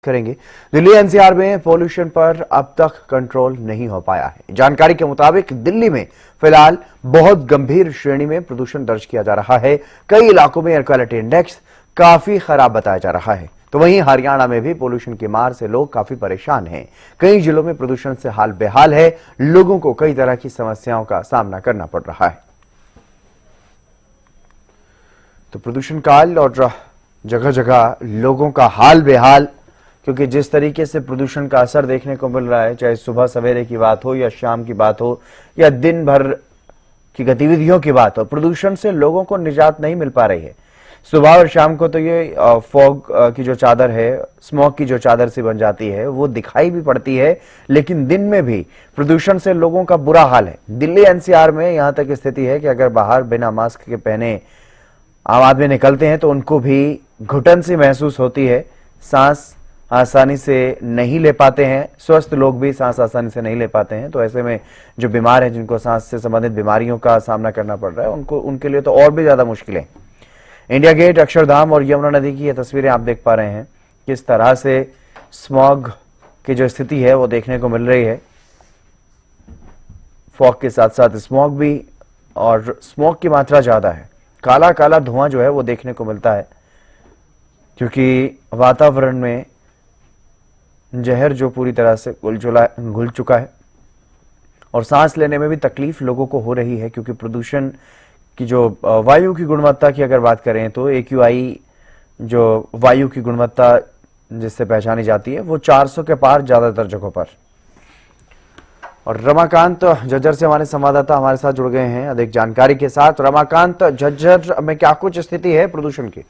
करेंगे। दिल्ली एनसीआर में पोल्यूशन पर अब तक कंट्रोल नहीं हो पाया है। जानकारी के मुताबिक दिल्ली में फिलहाल बहुत गंभीर श्रेणी में प्रदूषण दर्ज किया जा रहा है। कई इलाकों में एयर क्वालिटी इंडेक्स काफी खराब बताया जा रहा है। तो वहीं हरियाणा में भी पोल्यूशन की मार से लोग काफी परेशान हैं। कई जिलों में प्रदूषण से हाल बेहाल है। लोगों को कई तरह की समस्याओं का सामना करना पड़ रहा है। तो प्रदूषण काल और जगह जगह लोगों का हाल बेहाल, क्योंकि जिस तरीके से प्रदूषण का असर देखने को मिल रहा है, चाहे सुबह सवेरे की बात हो या शाम की बात हो या दिन भर की गतिविधियों की बात हो, प्रदूषण से लोगों को निजात नहीं मिल पा रही है। सुबह और शाम को तो ये फॉग की जो चादर है, स्मोक की जो चादर सी बन जाती है, वो दिखाई भी पड़ती है, लेकिन दिन में भी प्रदूषण से लोगों का बुरा हाल है। दिल्ली एनसीआर में यहां तक स्थिति है कि अगर बाहर बिना मास्क के पहने आम आदमी निकलते हैं तो उनको भी घुटन सी महसूस होती है। सांस आसानी से नहीं ले पाते हैं। स्वस्थ लोग भी सांस आसानी से नहीं ले पाते हैं। तो ऐसे में जो बीमार हैं, जिनको सांस से संबंधित बीमारियों का सामना करना पड़ रहा है, उनके लिए तो और भी ज्यादा मुश्किलें। इंडिया गेट, अक्षरधाम और यमुना नदी की ये तस्वीरें आप देख पा रहे हैं। किस तरह से स्मॉग की जो स्थिति है वो देखने को मिल रही है। फॉग के साथ साथ स्मॉग भी, और स्मॉग की मात्रा ज्यादा है। काला काला धुआं जो है वो देखने को मिलता है, क्योंकि वातावरण में जहर जो पूरी तरह से घुल चुका है और सांस लेने में भी तकलीफ लोगों को हो रही है। क्योंकि प्रदूषण की जो वायु की गुणवत्ता की अगर बात करें तो AQI जो वायु की गुणवत्ता जिससे पहचानी जाती है वो 400 के पार ज्यादातर जगहों पर। और रमाकांत झज्जर से हमारे संवाददाता हमारे साथ जुड़ गए हैं अधिक जानकारी के साथ। रमाकांत, झज्जर में क्या कुछ स्थिति है प्रदूषण की?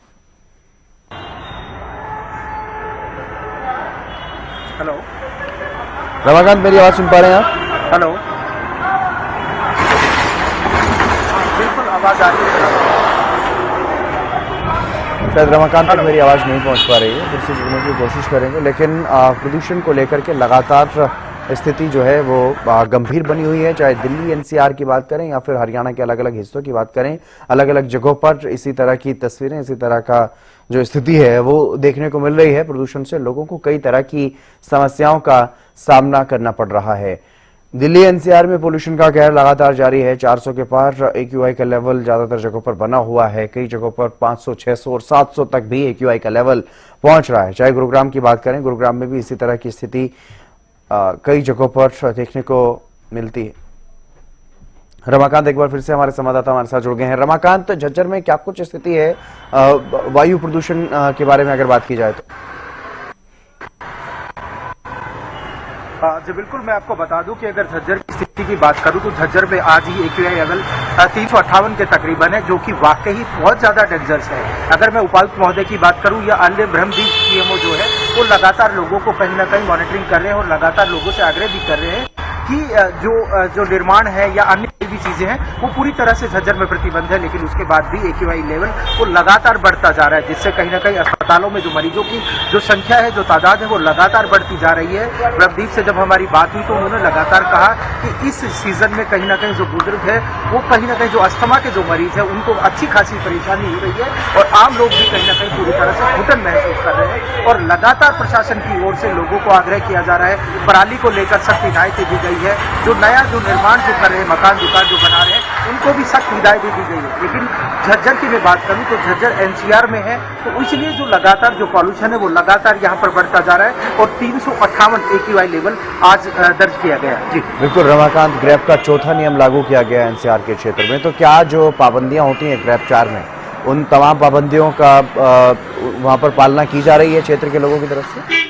हेलो रमाकांत, मेरी आवाज सुन पा रहे हैं आप? हेलो, बिल्कुल आवाज आ रही है। शायद रमाकांत तक मेरी आवाज नहीं पहुंच पा रही है, फिर से जुड़ने की कोशिश करेंगे। लेकिन प्रदूषण को लेकर के लगातार स्थिति जो है वो गंभीर बनी हुई है। चाहे दिल्ली एनसीआर की बात करें या फिर हरियाणा के अलग अलग हिस्सों की बात करें, अलग अलग जगहों पर इसी तरह की तस्वीरें, इसी तरह का जो स्थिति है वो देखने को मिल रही है। प्रदूषण से लोगों को कई तरह की समस्याओं का सामना करना पड़ रहा है। दिल्ली एनसीआर में पोल्यूशन का कहर लगातार जारी है। 400 के पार AQI का लेवल ज्यादातर जगहों पर बना हुआ है। कई जगहों पर 500, 600 और 700 तक भी AQI का लेवल पहुंच रहा है। चाहे गुरुग्राम की बात करें, गुरुग्राम में भी इसी तरह की स्थिति कई जगहों पर देखने को मिलती है। रमाकांत एक बार फिर से हमारे संवाददाता हमारे साथ जुड़ गए हैं। रमाकांत, झज्जर में क्या कुछ स्थिति है वायु प्रदूषण के बारे में अगर बात की जाए तो? जी बिल्कुल, मैं आपको बता दूं कि अगर झज्जर की स्थिति की बात करूं तो झज्जर में आज ही AQI लेवल 358 के तकरीबन है, जो कि वाकई बहुत ज्यादा डेंजरस है। अगर मैं उपायुक्त महोदय की बात करूं या अन्य ब्रह्मदीप PMO जो है, वो लगातार लोगों को कहीं ना कहीं मॉनिटरिंग कर रहे हैं और लगातार लोगों से आग्रह भी कर रहे हैं कि जो निर्माण है या अन्य भी चीजें हैं वो पूरी तरह से झज्जर में प्रतिबंध है। लेकिन उसके बाद भी AQI लेवल वो लगातार बढ़ता जा रहा है, जिससे कहीं ना कहीं अस्पतालों में जो मरीजों की जो संख्या है, जो तादाद है, वो लगातार बढ़ती जा रही है। प्रदीप से जब हमारी बात हुई तो उन्होंने लगातार कहा कि इस सीजन में कहीं ना कहीं जो बुजुर्ग है, वो कहीं ना कहीं जो अस्थमा के जो मरीज है, उनको अच्छी खासी परेशानी हो रही है और आम लोग भी कहीं ना कहीं पूरी तरह से घुटन महसूस कर रहे हैं। और लगातार प्रशासन की ओर से लोगों को आग्रह किया जा रहा है। पराली को लेकर सख्त हिदायतें दी गई है। जो नया जो निर्माण जो कर रहे हैं, मकान दुकान जो बना रहे हैं, उनको भी सख्त हिदायतें दी गई है। लेकिन झज्जर की मैं बात करूं तो झज्जर NCR में है, तो इसलिए जो लगातार जो पॉल्यूशन है वो लगातार यहाँ पर बढ़ता जा रहा है और 358 AQI लेवल आज दर्ज किया गया है। जी बिल्कुल रमाकांत, ग्रैप का चौथा नियम लागू किया गया है NCR के क्षेत्र में। तो क्या जो पाबंदियां होती हैं ग्रैप 4 में, उन तमाम पाबंदियों का वहां पर पालना की जा रही है क्षेत्र के लोगों की तरफ से?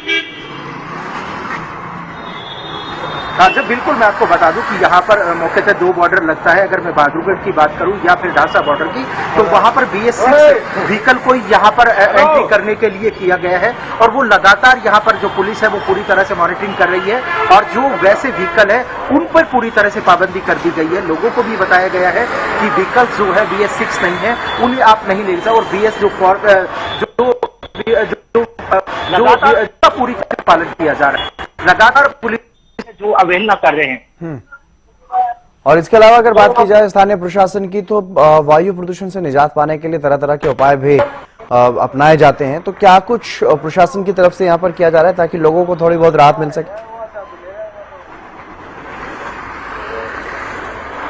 जब बिल्कुल मैं आपको बता दूं कि यहाँ पर मौके से 2 बॉर्डर लगता है। अगर मैं बहादुरगढ़ की बात करूं या फिर ढांसा बॉर्डर की, तो वहां पर BS6 व्हीकल को यहाँ पर एंट्री करने के लिए किया गया है और वो लगातार यहाँ पर जो पुलिस है वो पूरी तरह से मॉनिटरिंग कर रही है और जो वैसे व्हीकल है उन पर पूरी तरह से पाबंदी कर दी गई है। लोगों को भी बताया गया है कि व्हीकल्स जो है BS6 नहीं है, उन्हें आप नहीं ले सकते और BS जो पूरी तरह से पालन किया जा रहा है। लगातार पुलिस जो अवहेलना कर रहे हैं। और इसके अलावा अगर बात की जाए स्थानीय प्रशासन की, तो वायु प्रदूषण से निजात पाने के लिए तरह तरह के उपाय भी अपनाए जाते हैं, तो क्या कुछ प्रशासन की तरफ से यहाँ पर किया जा रहा है ताकि लोगों को थोड़ी बहुत राहत मिल सके?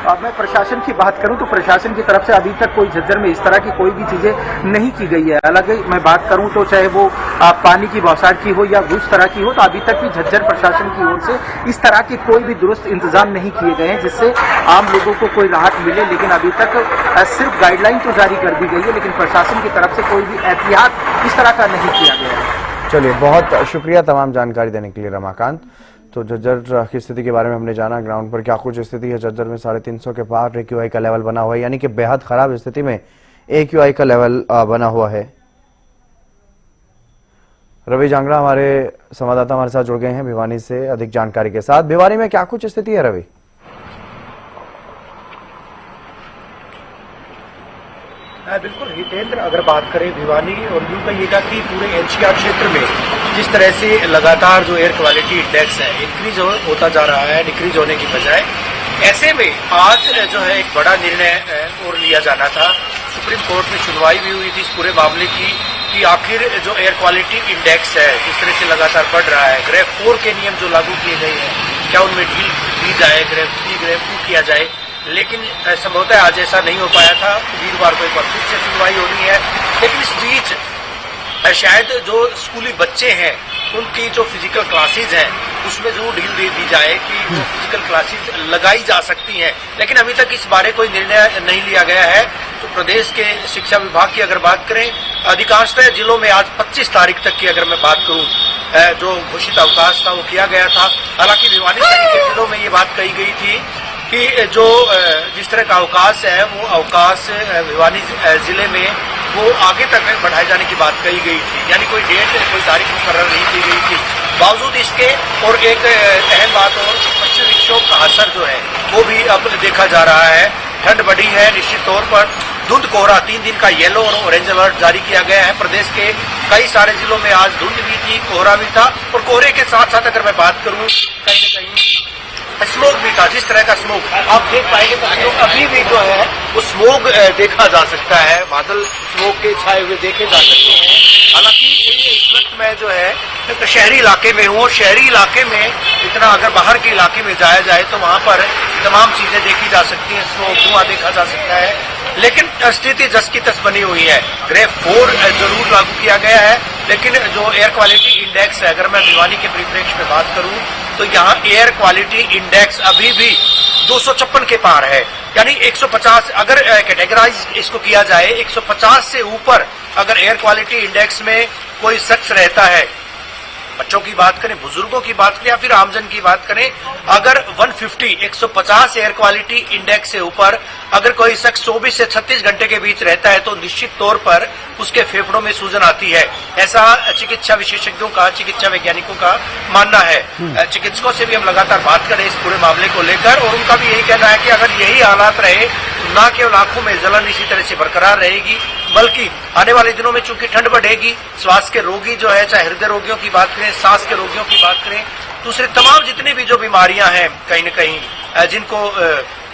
अब मैं प्रशासन की बात करूं तो प्रशासन की तरफ से अभी तक कोई झज्जर में इस तरह की कोई भी चीजें नहीं की गई है। हालांकि मैं बात करूं तो चाहे वो पानी की बौछार की हो या उस तरह की हो, तो अभी तक भी झज्जर प्रशासन की ओर से इस तरह के कोई भी दुरुस्त इंतजाम नहीं किए गए हैं जिससे आम लोगों को कोई राहत मिले। लेकिन अभी तक सिर्फ गाइडलाइन तो जारी कर दी गई है, लेकिन प्रशासन की तरफ से कोई भी एहतियात इस तरह का नहीं किया गया है। चलिए, बहुत शुक्रिया तमाम जानकारी देने के लिए रमाकांत। तो झज्जर की स्थिति के बारे में हमने जाना, ग्राउंड पर क्या कुछ स्थिति है। झज्जर में 350 के पार AQI का लेवल बना हुआ है, यानी कि बेहद खराब स्थिति में AQI का लेवल बना हुआ है। रवि जांगड़ा हमारे संवाददाता हमारे साथ जुड़ गए हैं भिवानी से अधिक जानकारी के साथ। भिवानी में क्या कुछ स्थिति है रवि? बिल्कुल हितेंद्र, अगर बात करें भिवानी और यूं कहिएगा कि पूरे NCR क्षेत्र में जिस तरह से लगातार जो एयर क्वालिटी इंडेक्स है इंक्रीज होता जा रहा है डिक्रीज होने की बजाय, ऐसे में आज जो है एक बड़ा निर्णय और लिया जाना था। सुप्रीम कोर्ट में सुनवाई भी हुई थी इस पूरे मामले की कि आखिर जो एयर क्वालिटी इंडेक्स है जिस तरह से लगातार बढ़ रहा है, ग्रेड 4 के नियम जो लागू किए गए हैं क्या उनमें ढील दी जाए, ग्रेड 3 ग्रेड 2 किया जाए। लेकिन संभवतः आज ऐसा नहीं हो पाया था। वीरवार को एक बार फिर से सुनवाई होनी है, लेकिन इस बीच शायद जो स्कूली बच्चे हैं उनकी जो फिजिकल क्लासेज हैं उसमें जरूर ढील दे दी जाए कि जो फिजिकल क्लासेज लगाई जा सकती हैं। लेकिन अभी तक इस बारे कोई निर्णय नहीं लिया गया है। तो प्रदेश के शिक्षा विभाग की अगर बात करें, अधिकांशतः जिलों में आज 25 तारीख तक की अगर मैं बात करूं जो घोषित अवकाश था वो किया गया था। हालांकि भिवानी सहित के जिलों में ये बात कही गई थी कि जो जिस तरह का अवकाश है वो अवकाश भिवानी जिले में वो आगे तक बढ़ाए जाने की बात कही गई थी, यानी कोई डेट कोई तारीख मुकर्रर नहीं की गई थी। बावजूद इसके और एक अहम बात और पश्चिमी विक्षोभ का असर जो है वो भी अब देखा जा रहा है। ठंड बढ़ी है निश्चित तौर पर। धुंध कोहरा 3 दिन का येलो और ऑरेंज अलर्ट जारी किया गया है। प्रदेश के कई सारे जिलों में आज धुंध भी थी, कोहरा भी था, और कोहरे के साथ साथ अगर मैं बात करूं कहीं न कहीं स्मोक भी था। जिस तरह का स्मोक आप देख पाएंगे तो अभी भी जो है वो स्मोक देखा जा सकता है, बादल स्मोक के छाए हुए देखे जा सकते हैं। हालांकि इस वक्त मैं जो है तो शहरी इलाके में हूँ। शहरी इलाके में इतना अगर बाहर के इलाके में जाया जाए तो वहां पर तमाम चीजें देखी जा सकती हैं, स्मोक धुआं देखा जा सकता है। लेकिन स्थिति जस की तस बनी हुई है। ग्रेड 4 जरूर लागू किया गया है, लेकिन जो एयर क्वालिटी इंडेक्स है अगर मैं भिवानी के परिप्रेक्ष्य में बात करूं तो यहाँ एयर क्वालिटी इंडेक्स अभी भी 256 के पार है, यानी 150 अगर कैटेगराइज इसको किया जाए 150 से ऊपर अगर एयर क्वालिटी इंडेक्स में कोई शख्स रहता है, बच्चों की बात करें, बुजुर्गों की बात करें या फिर आमजन की बात करें, अगर 150 एयर क्वालिटी इंडेक्स से ऊपर अगर कोई शख्स 24 से 36 घंटे के बीच रहता है तो निश्चित तौर पर उसके फेफड़ों में सूजन आती है। ऐसा चिकित्सा विशेषज्ञों का, चिकित्सा वैज्ञानिकों का मानना है। चिकित्सकों से भी हम लगातार बात करें इस पूरे मामले को लेकर, और उनका भी यही कहना है कि अगर यही हालात रहे तो न केवल आंखों में जलन इसी तरह से बरकरार रहेगी, बल्कि आने वाले दिनों में चूंकि ठंड बढ़ेगी, श्वास के रोगी जो है, चाहे हृदय रोगियों की बात करें, सांस के रोगियों की बात करें, दूसरे तमाम जितनी भी जो बीमारियां हैं कहीं न कहीं जिनको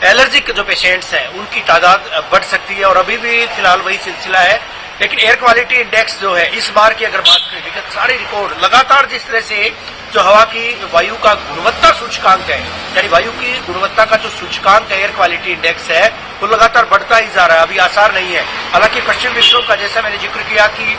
एलर्जिक जो पेशेंट्स हैं उनकी तादाद बढ़ सकती है, और अभी भी फिलहाल वही सिलसिला है। लेकिन एयर क्वालिटी इंडेक्स जो है इस बार की अगर बात करें, विगत सारे रिकॉर्ड लगातार जिस तरह से जो हवा की वायु का गुणवत्ता सूचकांक है, यानी वायु की गुणवत्ता का जो सूचकांक है एयर क्वालिटी इंडेक्स है वो लगातार बढ़ता ही जा रहा है, अभी आसार नहीं है। हालांकि पश्चिम विक्षोभ का जैसा मैंने जिक्र किया कि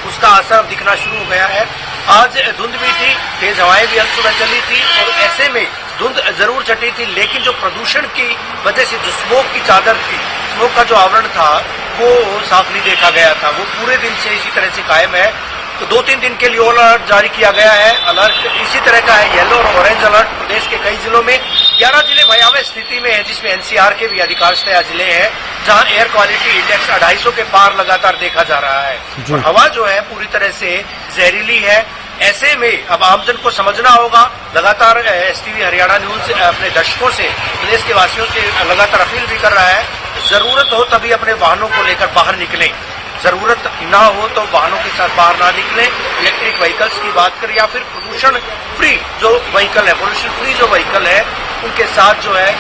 उसका असर दिखना शुरू हो गया है। आज धुंध भी थी, तेज हवाएं भी सुबह चली थी, और ऐसे में धुंध जरूर छटी थी, लेकिन जो प्रदूषण की वजह से जो स्मोक की चादर थी, स्मोक का जो आवरण था वो साफ नहीं देखा गया था, वो पूरे दिन से इसी तरह से कायम है। तो 2-3 दिन के लिए अलर्ट जारी किया गया है। अलर्ट इसी तरह का है, येलो और ऑरेंज अलर्ट प्रदेश के कई जिलों में। 11 जिले भयावह स्थिति में है, जिसमें NCR के भी अधिकांशतः जिले हैं जहां एयर क्वालिटी इंडेक्स 250 के पार लगातार देखा जा रहा है। और हवा जो है पूरी तरह से जहरीली है। ऐसे में अब आमजन को समझना होगा, लगातार STV हरियाणा न्यूज अपने दर्शकों से, प्रदेश के वासियों से लगातार अपील भी कर रहा है, जरूरत हो तभी अपने वाहनों को लेकर बाहर निकलें, जरूरत ना हो तो वाहनों के साथ बाहर ना निकलें। इलेक्ट्रिक व्हीकल्स की बात करें या फिर प्रदूषण फ्री जो व्हीकल है, पोल्यूशन फ्री जो व्हीकल है उनके साथ जो है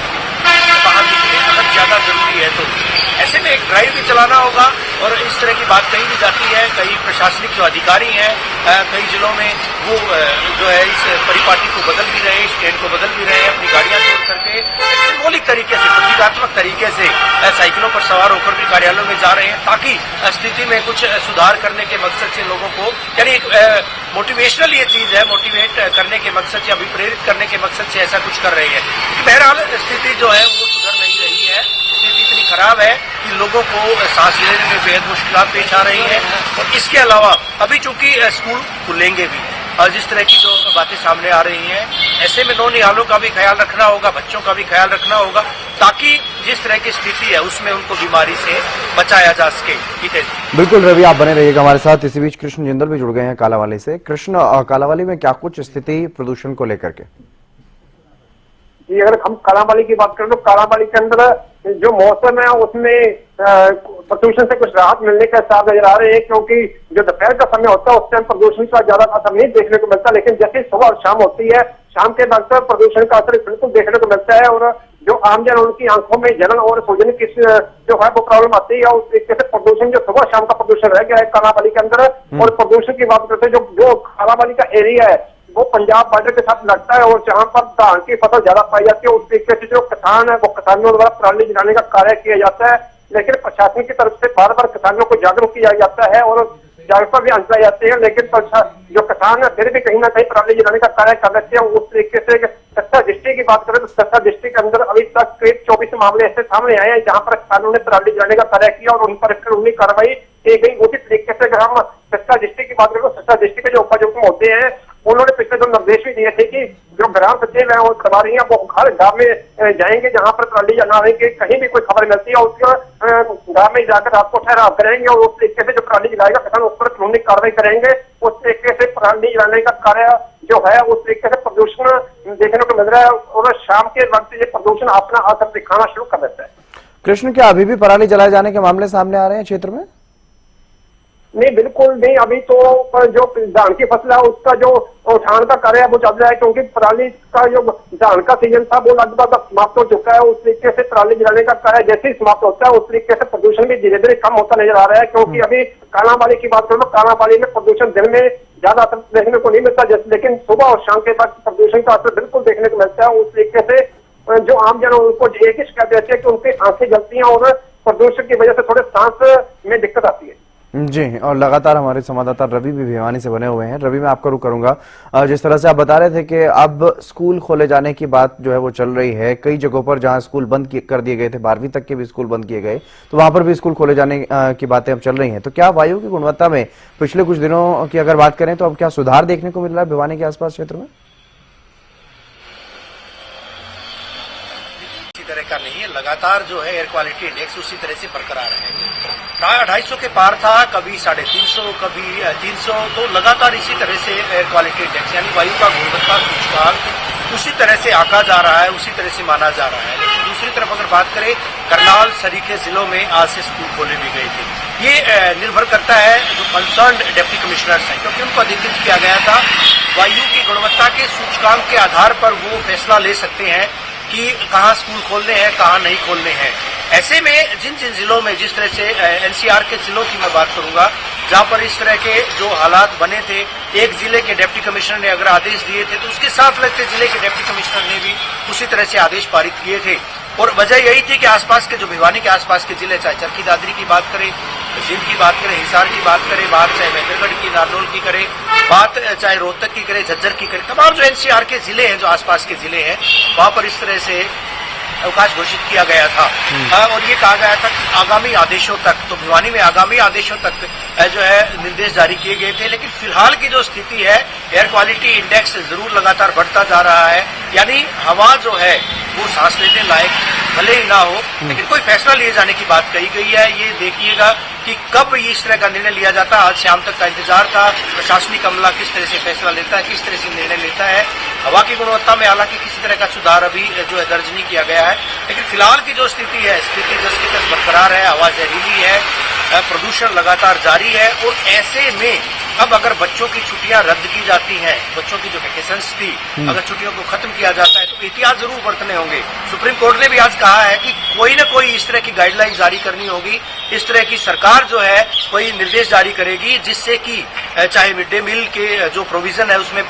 बाहर निकलें अगर ज्यादा जरूरी है तो। ऐसे में एक ड्राइव भी चलाना होगा और इस तरह की बात कही भी जाती है। कई प्रशासनिक जो अधिकारी हैं कई जिलों में वो जो है इस परिपाटी को बदल भी रहे, इस ट्रेन को बदल भी रहे, अपनी गाड़ियां छोड़ करके सिंबॉलिक तरीके से, प्रतीकात्मक तरीके से साइकिलों पर सवार होकर भी कार्यालयों में जा रहे हैं, ताकि स्थिति में कुछ सुधार करने के मकसद से लोगों को, यानी मोटिवेशनल ये चीज है, मोटिवेट करने के मकसद से, अभिप्रेरित करने के मकसद से ऐसा कुछ कर रही है। बहरहाल स्थिति जो है वो सुधर नहीं रही है। स्थिति इतनी खराब है कि लोगों को सांस लेने में बेहद मुश्किल पेश आ रही है। और इसके अलावा अभी चूंकि स्कूल खुलेंगे भी और जिस तरह की जो बातें सामने आ रही हैं, ऐसे में नौनिहालों का भी ख्याल रखना होगा, बच्चों का भी ख्याल रखना होगा, ताकि जिस तरह की स्थिति है उसमें उनको बीमारी से बचाया जा सके। बिल्कुल रवि, आप बने रहिएगा हमारे साथ। इसी बीच कृष्ण जिंदल भी जुड़ गए हैं कालावाली से। कृष्ण, कालावाली में क्या कुछ स्थिति प्रदूषण को लेकर के? जी, अगर हम कालावाली की बात करें तो कालावाली के अंदर जो मौसम है उसमें प्रदूषण से कुछ राहत मिलने के साथ नजर आ रहे हैं, क्योंकि जो दोपहर का समय होता है उस टाइम प्रदूषण का ज्यादा असर नहीं देखने को मिलता, लेकिन जैसे सुबह और शाम होती है, शाम के वक्त प्रदूषण का असर बिल्कुल देखने को मिलता है। और जो आमजन उनकी आंखों में जलन और सूजन की जो है वो प्रॉब्लम आती है। उस तरीके से प्रदूषण जो सुबह शाम का प्रदूषण रह गया है कालावाली के अंदर। और प्रदूषण की बात करते हैं, जो कालावाली का एरिया है वो पंजाब बॉर्डर के साथ लगता है और जहां पर धान की फसल ज्यादा पाई जाती है, उस तरीके से जो किसान है वो किसानों द्वारा पराली जलाने का कार्य किया जाता है। लेकिन प्रशासन की तरफ से बार बार किसानों को जागरूक किया जाता है और जागरूकता भी अंतर जाते हैं, लेकिन जो किसान है फिर भी कहीं ना कहीं पराली जलाने का कार्य कर लेते हैं। उस तरीके से सत्ता डिस्ट्रिक्ट की बात करें तो सत्ता डिस्ट्रिक्ट के अंदर अभी तक करीब 24 मामले ऐसे सामने आए हैं जहां पर किसानों ने पराली जलाने का कार्य किया और उन पर कानूनी कार्रवाई की गई। उसी तरीके से अगर हम सत्ता डिस्ट्रिक्ट की बात करें तो सत्ता डिस्ट्रिक्ट के जो उपायुक्त होते हैं उन्होंने पिछले दो निर्देश भी दिए थे कि जो ग्राम सचिव है और प्रभारी हैं वो हर गांव में जाएंगे जहां पर पराली जलाने की कहीं भी कोई खबर मिलती है उसका गांव में जाकर आपको ठहराव करेंगे और उस तरीके से जो पराली जलाएगा किसान उस पर कानूनी कार्रवाई करेंगे। उस तरीके से पराली जलाने का कार्य जो है उस तरीके से प्रदूषण देखने को मिल रहा है और शाम के वक्त ये प्रदूषण अपना असर दिखाना शुरू कर देता है। कृष्ण, क्या अभी भी पराली जलाए जाने के मामले सामने आ रहे हैं क्षेत्र में? नहीं, बिल्कुल नहीं। अभी तो जो धान की फसल है उसका जो उठान का कार्य है वो चल रहा है, क्योंकि पराली का जो धान का सीजन था वो लगभग समाप्त हो चुका है। उस तरीके से पराली जलाने का कार्य जैसे ही समाप्त होता है उस तरीके से प्रदूषण भी धीरे धीरे कम होता नजर आ रहा है। क्योंकि अभी कालावाली की बात करें तो कालावाली में प्रदूषण दिन में ज्यादा असर देखने को नहीं मिलता, लेकिन सुबह और शाम के बाद प्रदूषण का असर बिल्कुल देखने को मिलता है। उस तरीके से जो आम जन उनको एक ही शिकायत रहती है कि उनकी आंखें जलती हैं और प्रदूषण की वजह से थोड़े सांस में दिक्कत आती है। जी, और लगातार हमारे संवाददाता रवि भी भिवानी से बने हुए हैं। रवि, मैं आपका रुख करूंगा। जिस तरह से आप बता रहे थे कि अब स्कूल खोले जाने की बात जो है वो चल रही है, कई जगहों पर जहां स्कूल बंद कर दिए गए थे, 12वीं तक के भी स्कूल बंद किए गए, तो वहां पर भी स्कूल खोले जाने की बातें अब चल रही हैं। तो क्या वायु की गुणवत्ता में पिछले कुछ दिनों की अगर बात करें तो अब क्या सुधार देखने को मिल रहा है भिवानी के आसपास क्षेत्र में? तरह का नहीं है, लगातार जो है एयर क्वालिटी इंडेक्स उसी तरह से बरकरार है। 250 के पार था, कभी 350, कभी 300, तो लगातार इसी तरह से एयर क्वालिटी इंडेक्स यानी वायु का गुणवत्ता सूचकांक उसी तरह से आंका जा रहा है, उसी तरह से माना जा रहा है। लेकिन दूसरी तरफ अगर बात करें, करनाल, सरीखे जिलों में आज से स्कूल खोले भी गए थे। ये निर्भर करता है जो कंसर्न्ड डिप्टी कमिश्नर्स हैं, क्योंकि उनको अधिकृत किया गया था। वायु की गुणवत्ता के सूचकांक के आधार पर वो फैसला ले सकते हैं कि कहाँ स्कूल खोलने हैं, कहाँ नहीं खोलने हैं। ऐसे में जिन जिन जिलों में, जिस तरह से एनसीआर के जिलों की मैं बात करूंगा जहां पर इस तरह के जो हालात बने थे, एक जिले के डिप्टी कमिश्नर ने अगर आदेश दिए थे तो उसके साथ लगते जिले के डिप्टी कमिश्नर ने भी उसी तरह से आदेश पारित किए थे। और वजह यही थी कि आसपास के जो भिवानी के आसपास के जिले, चाहे चरखी दादरी की बात करें, जींद की बात करें, हिसार की बात करें, बात चाहे महेंद्रगढ़ की, नारनौल की करें, बात चाहे रोहतक की करें, झज्जर की करें, तमाम जो एनसीआर के जिले हैं, जो आसपास के जिले हैं, वहां पर इस तरह से अवकाश घोषित किया गया था। और ये कहा गया था कि आगामी आदेशों तक, तो भिवानी में आगामी आदेशों तक जो है निर्देश जारी किए गए थे। लेकिन फिलहाल की जो स्थिति है, एयर क्वालिटी इंडेक्स जरूर लगातार बढ़ता जा रहा है, यानी हवा जो है वो सांस लेने लायक भले ही ना हो, लेकिन कोई फैसला लिए जाने की बात कही गई है। ये देखिएगा कि कब इस तरह का निर्णय लिया जाता है। आज शाम तक का इंतजार था, प्रशासनिक अमला किस तरह से फैसला लेता है, किस तरह से निर्णय लेता है। हवा की गुणवत्ता में हालांकि किसी तरह का सुधार अभी जो है दर्ज नहीं किया गया है, लेकिन फिलहाल की जो स्थिति है, स्थिति जस की तस बरकरार है। हवा जहरीली है, प्रदूषण लगातार जारी है और ऐसे में अब अगर बच्चों की छुट्टियां रद्द की जाती हैं, बच्चों की जो वैकेशंस थी, अगर छुट्टियों को खत्म किया जाता है तो एहतियात जरूर बरतने होंगे। सुप्रीम कोर्ट ने भी आज कहा है कि कोई न कोई इस तरह की गाइडलाइन जारी करनी होगी, इस तरह की सरकार जो है कोई निर्देश जारी करेगी जिससे कि चाहे मिड डे मील के जो प्रोविजन है उसमें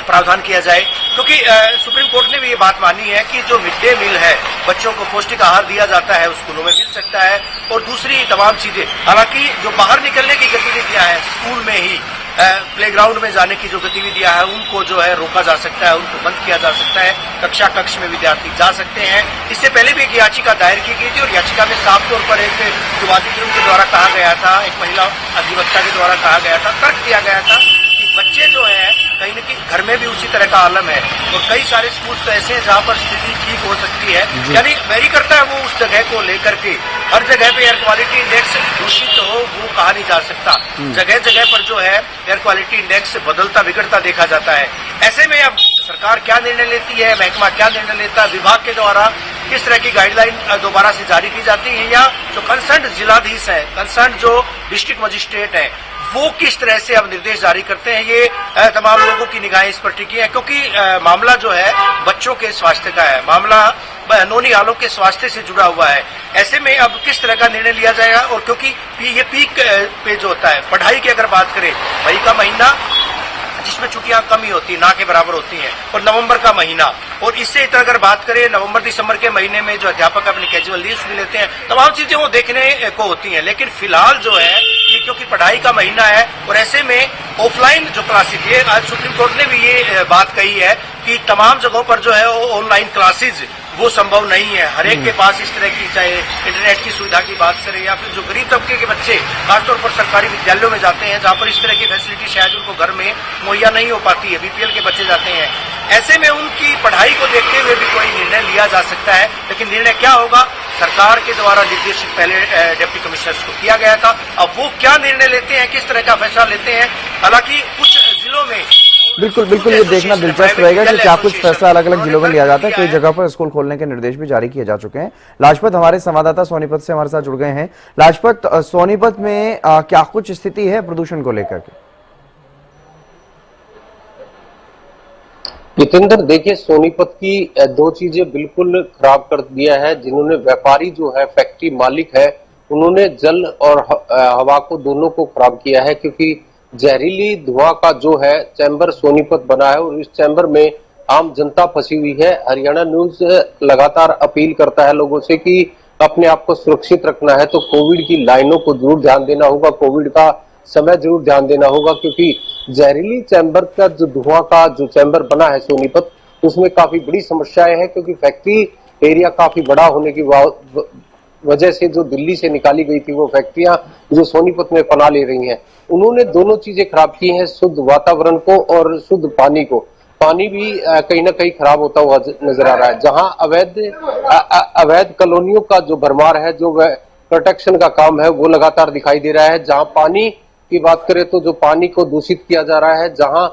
प्रावधान किया जाए, क्योंकि सुप्रीम कोर्ट ने भी ये बात मानी है कि जो मिड डे मील है, बच्चों को पौष्टिक आहार दिया जाता है, स्कूलों में मिल सकता है, और दूसरी तमाम चीजें, हालांकि जो बाहर निकलने की गतिविधियां हैं, स्कूल में ही प्लेग्राउंड में जाने की जो गतिविधियां हैं उनको जो है रोका जा सकता है, उनको बंद किया जा सकता है, कक्षा कक्ष में विद्यार्थी जा सकते हैं। इससे पहले भी एक याचिका दायर की गई थी और याचिका में साफ तौर पर एक वादियों के द्वारा कहा गया था, एक महिला अधिवक्ता के द्वारा कहा गया था, तर्क दिया गया था कि बच्चे जो है कहीं न कहीं घर में भी उसी तरह का आलम है, और कई सारे स्कूल तो ऐसे हैं जहां पर स्थिति ठीक हो सकती है, यानी वेरी करता है वो उस जगह को लेकर के। हर जगह पे एयर क्वालिटी इंडेक्स दूषित हो वो कहा नहीं जा सकता, जगह जगह पर जो है एयर क्वालिटी इंडेक्स बदलता बिगड़ता देखा जाता है। ऐसे में अब सरकार क्या निर्णय लेती है, महकमा क्या निर्णय लेता है, विभाग के द्वारा किस तरह की गाइडलाइन दोबारा से जारी की जाती है, या जो कंसर्न जिलाधीश है, कंसर्न जो डिस्ट्रिक्ट मजिस्ट्रेट है, वो किस तरह से अब निर्देश जारी करते हैं, ये तमाम लोगों की निगाहें इस पर टिकी है, क्योंकि मामला जो है बच्चों के स्वास्थ्य का है, मामला नौनिहालों के स्वास्थ्य से जुड़ा हुआ है। ऐसे में अब किस तरह का निर्णय लिया जाएगा, और क्योंकि ये पीक पे जो होता है पढ़ाई की अगर बात करें, मई का महीना जिसमें छुट्टियां कम ही होती है, ना के बराबर होती हैं, और नवंबर का महीना, और इससे इतर अगर बात करें नवंबर दिसंबर के महीने में जो अध्यापक अपनी कैजुअल लीव्स भी लेते हैं, तमाम चीजें वो देखने को होती हैं। लेकिन फिलहाल जो है ये क्योंकि पढ़ाई का महीना है, और ऐसे में ऑफलाइन जो क्लासेज, ये आज सुप्रीम कोर्ट ने भी ये बात कही है कि तमाम जगहों पर जो है ऑनलाइन क्लासेज वो संभव नहीं है। हर एक के पास इस तरह की, चाहे इंटरनेट की सुविधा की बात करें या फिर जो गरीब तबके के बच्चे खासतौर पर सरकारी विद्यालयों में जाते हैं जहां पर इस तरह की फैसिलिटी शायद उनको घर में मुहैया नहीं हो पाती है, बीपीएल के बच्चे जाते हैं, ऐसे में उनकी पढ़ाई को देखते हुए भी कोई निर्णय लिया जा सकता है। लेकिन निर्णय क्या होगा, सरकार के द्वारा निर्देशित पहले डिप्टी कमिश्नर्स को किया गया था, अब वो क्या निर्णय लेते हैं, किस तरह का फैसला लेते हैं। हालांकि कुछ जिलों में बिल्कुल बिल्कुल ये देखना दिलचस्प रहेगा कि क्या कुछ फैसला अलग अलग जिलों में लिया जाता है। कई जगह पर स्कूल खोलने के निर्देश भी जारी किए जा चुके हैं। लाजपत हमारे संवाददाता सोनीपत से हमारे साथ जुड़ गए हैं। लाजपत, सोनीपत में क्या कुछ स्थिति है प्रदूषण को लेकर के? जितेंद्र, देखिए, सोनीपत की दो चीजें बिल्कुल खराब कर दिया है। जिन्होंने व्यापारी जो है, फैक्ट्री मालिक है, उन्होंने जल और हवा को दोनों को खराब किया है, क्योंकि जहरीली धुआं का जो है चैम्बर सोनीपत बना है और इस चैम्बर में आम जनता फंसी हुई है। हरियाणा न्यूज लगातार अपील करता है लोगों से कि अपने आप को सुरक्षित रखना है तो कोविड की लाइनों को जरूर ध्यान देना होगा, कोविड का समय जरूर ध्यान देना होगा, क्योंकि जहरीली चैम्बर का जो धुआं का जो चैम्बर बना है सोनीपत, उसमें काफी बड़ी समस्याएं हैं, क्योंकि फैक्ट्री एरिया काफी बड़ा होने की वजह से जो दिल्ली से निकाली गई थी वो फैक्ट्रियां जो सोनीपत में पना ले रही हैं। उन्होंने दोनों चीजें खराब की हैं, शुद्ध वातावरण को और शुद्ध पानी को। पानी भी कहीं ना कहीं खराब होता हुआ नजर आ रहा है। जहां अवैध कॉलोनियों का जो भरमार है, जो प्रोटेक्शन का काम है, वो लगातार दिखाई दे रहा है। जहां पानी की बात करें तो जो पानी को दूषित किया जा रहा है, जहां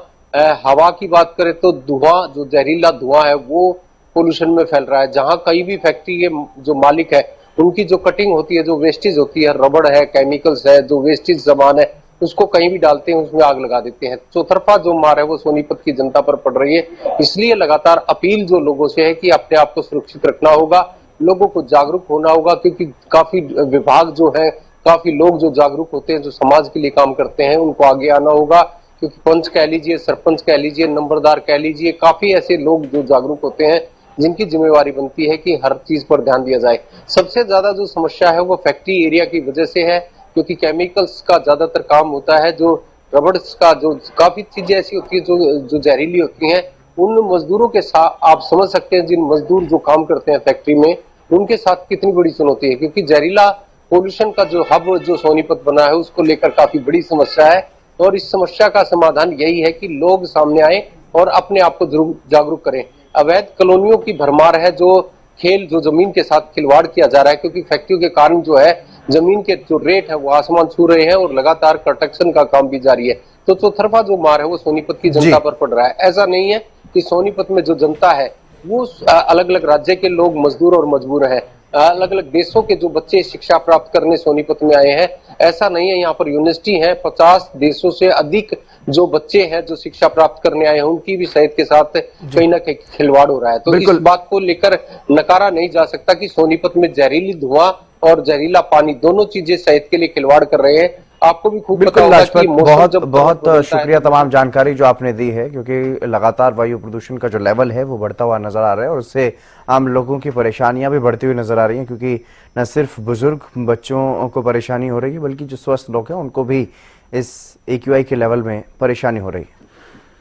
हवा की बात करें तो धुआं, जो जहरीला धुआं है वो पोल्यूशन में फैल रहा है। जहां कहीं भी फैक्ट्री के जो मालिक है उनकी जो कटिंग होती है, जो वेस्टेज होती है, रबड़ है, केमिकल्स है, जो वेस्टेज सामान है, उसको कहीं भी डालते हैं, उसमें आग लगा देते हैं। चौतरफा जो मार है वो सोनीपत की जनता पर पड़ रही है। इसलिए लगातार अपील जो लोगों से है कि अपने आप को सुरक्षित रखना होगा, लोगों को जागरूक होना होगा, क्योंकि काफी विभाग जो है, काफी लोग जो जागरूक होते हैं, जो समाज के लिए काम करते हैं, उनको आगे आना होगा। क्योंकि पंच कह लीजिए, सरपंच कह लीजिए, नंबरदार कह लीजिए, काफी ऐसे लोग जो जागरूक होते हैं जिनकी जिम्मेवारी बनती है कि हर चीज पर ध्यान दिया जाए। सबसे ज्यादा जो समस्या है वो फैक्ट्री एरिया की वजह से है, क्योंकि केमिकल्स का ज्यादातर काम होता है, जो रबड़ का, जो काफी चीजें ऐसी होती है जो जहरीली होती हैं। उन मजदूरों के साथ आप समझ सकते हैं, जिन मजदूर जो काम करते हैं फैक्ट्री में, उनके साथ कितनी बड़ी चुनौती है, क्योंकि जहरीला पोल्यूशन का जो हब जो सोनीपत बना है उसको लेकर काफी बड़ी समस्या है। और इस समस्या का समाधान यही है कि लोग सामने आए और अपने आप को जरूर जागरूक करें। अवैध कॉलोनियों की भरमार है, जो जमीन के साथ खिलवाड़ किया जा रहा है, क्योंकि फैक्ट्रियों के कारण जो है जमीन के जो रेट है वो आसमान छू रहे हैं और लगातार कंस्ट्रक्शन का काम भी जारी है। तो चौतरफा जो मार है वो सोनीपत की जनता पर पड़ रहा है। ऐसा नहीं है कि सोनीपत में जो जनता है वो अलग अलग राज्य के लोग मजदूर और मजबूर हैं। अलग अलग देशों के जो बच्चे शिक्षा प्राप्त करने सोनीपत में आए हैं। ऐसा नहीं है, यहाँ पर यूनिवर्सिटी है, 50 देशों से अधिक जो बच्चे हैं जो शिक्षा प्राप्त करने आए हैं, उनकी भी शहीद के साथ कहीं ना कहीं खिलवाड़ हो रहा है। तो इस बात को लेकर नकारा नहीं जा सकता कि सोनीपत में जहरीली धुआं और जहरीला पानी दोनों चीजें शहीद के लिए खिलवाड़ कर रहे हैं। आपको भी खूब पता बिल्कुल होगा लाजपत, कि बहुत जब बहुत बदलता है शुक्रिया तमाम जानकारी जो आपने दी है, क्योंकि लगातार वायु प्रदूषण का जो लेवल है वो बढ़ता हुआ नजर आ रहा है और उससे आम लोगों की परेशानियां भी बढ़ती हुई नजर आ रही हैं, क्योंकि न सिर्फ बुजुर्ग बच्चों को परेशानी हो रही है बल्कि जो स्वस्थ लोग हैं उनको भी इस AQI के लेवल में परेशानी हो रही है।